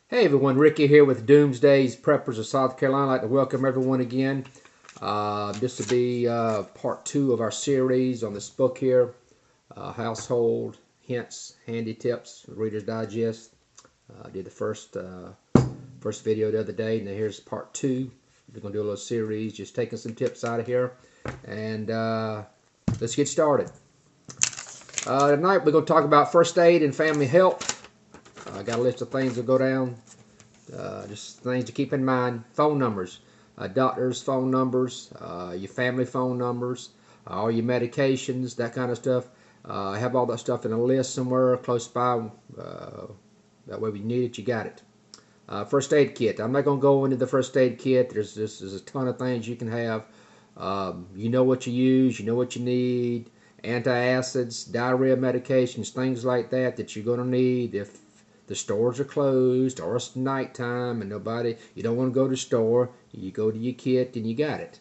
Hey everyone, Ricky here with Doomsday's Preppers of South Carolina. I'd like to welcome everyone again. This will be part two of our series on this book here, Household Hints, Handy Tips, Reader's Digest. I did the first video the other day, and then here's part two. We're going to do a little series, just taking some tips out of here, and let's get started. Tonight we're going to talk about first aid and family health. I got a list of things to go down, just things to keep in mind. Phone numbers, doctors' phone numbers, your family phone numbers, all your medications, that kind of stuff. I have all that stuff in a list somewhere close by. That way, when you need it, you got it. First aid kit. I'm not going to go into the first aid kit. There's a ton of things you can have. You know what you use. You know what you need. Antacids, diarrhea medications, things like that you're going to need if the stores are closed or it's nighttime and you don't want to go to the store. You go to your kit and you got it.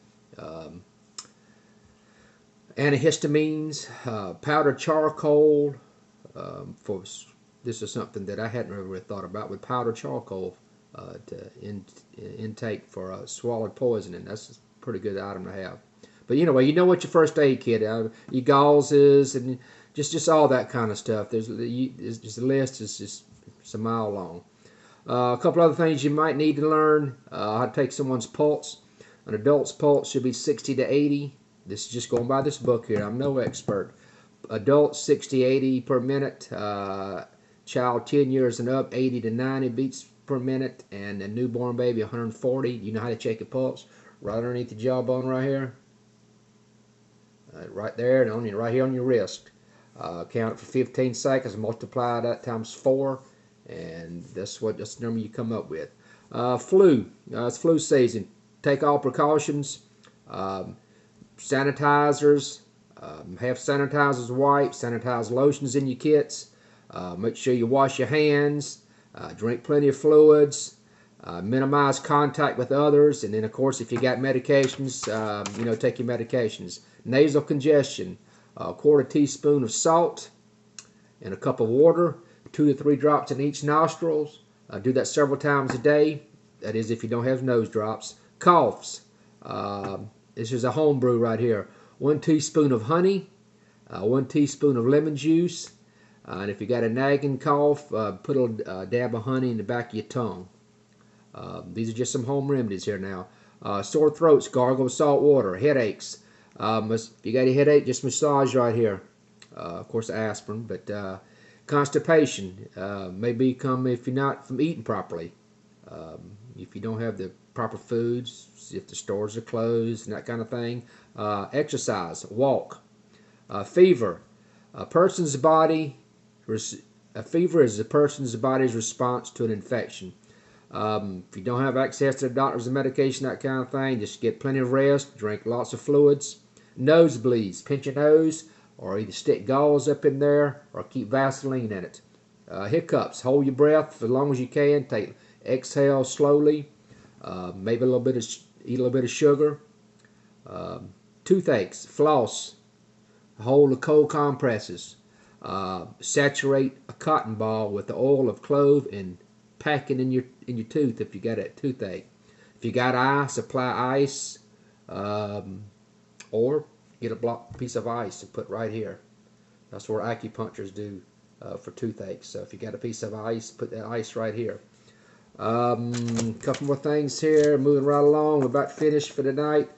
Antihistamines, powdered charcoal. This is something that I hadn't really thought about, with powdered charcoal intake for swallowed poisoning. That's a pretty good item to have. But anyway, you know what your first aid kit, your gauze is, and just all that kind of stuff. There's just the list is just a mile long. A couple other things you might need to learn: how to take someone's pulse. An adult's pulse should be 60 to 80. This is just going by this book here. I'm no expert. Adults 60, 80 per minute. Child 10 years and up, 80 to 90 beats per minute, and a newborn baby 140. You know how to check your pulse? Right underneath the jawbone, right here. Right there, and right here on your wrist. Count it for 15 seconds, multiply that times 4, and that's the number you come up with. Flu. It's flu season. Take all precautions. Sanitizers. Have sanitizers, wipes, sanitizer lotions in your kits. Make sure you wash your hands. Drink plenty of fluids. Minimize contact with others, and then of course if you got medications, take your medications. Nasal congestion, a quarter teaspoon of salt in a cup of water, 2 to 3 drops in each nostrils. Do that several times a day. That is if you don't have nose drops. Coughs, this is a home brew right here. 1 teaspoon of honey, 1 teaspoon of lemon juice, and if you got a nagging cough, put a dab of honey in the back of your tongue. These are just some home remedies here now. Sore throats, gargle with salt water. Headaches, if you got a headache, just massage right here. Of course, aspirin. But constipation may come if you're not from eating properly. If you don't have the proper foods, if the stores are closed, and that kind of thing. Exercise, walk. Fever, a fever is a person's body's response to an infection. If you don't have access to the doctors and medication, that kind of thing, just get plenty of rest, drink lots of fluids. Nosebleeds, pinch your nose, or either stick gauze up in there, or keep Vaseline in it. Hiccups, hold your breath for as long as you can. Exhale slowly. Maybe eat a little bit of sugar. Toothaches, floss. Hold the cold compresses. Saturate a cotton ball with the oil of clove and pack it in your tooth if you got a toothache. If you got ice, apply ice, or get a piece of ice and put right here. That's what acupuncturists do for toothaches. So if you got a piece of ice, put that ice right here. Couple more things here. Moving right along. We're about finished for tonight.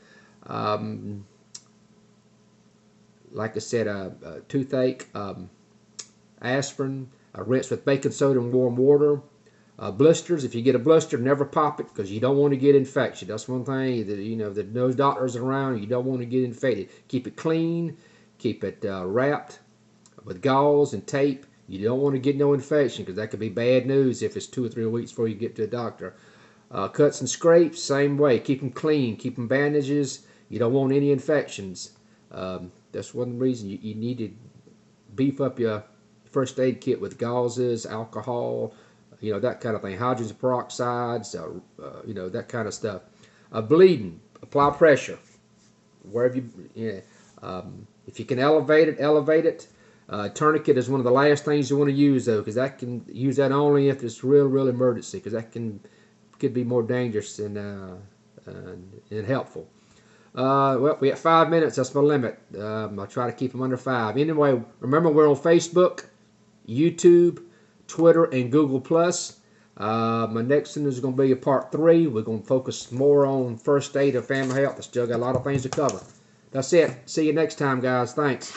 Like I said, toothache, aspirin, rinse with baking soda and warm water. Blisters, if you get a blister, never pop it because you don't want to get infection. That's one thing that those doctors around, you don't want to get infected. Keep it clean, keep it wrapped with gauze and tape. You don't want to get no infection because that could be bad news if it's 2 or 3 weeks before you get to a doctor. Cuts and scrapes, same way. Keep them clean, keep them bandages. You don't want any infections. That's one reason you need to beef up your first aid kit with gauzes, alcohol, that kind of thing. Hydrogen peroxides, that kind of stuff. Bleeding, apply pressure wherever if you can elevate it, elevate it. Tourniquet is one of the last things you want to use, though, because that can use that only if it's real emergency, because that could be more dangerous and helpful. Well, we got 5 minutes. That's my limit. I'll try to keep them under 5. Anyway, remember we're on Facebook, YouTube, Twitter, and Google+. My next one is going to be a part 3. We're going to focus more on first aid and family health. I still got a lot of things to cover. That's it. See you next time, guys. Thanks.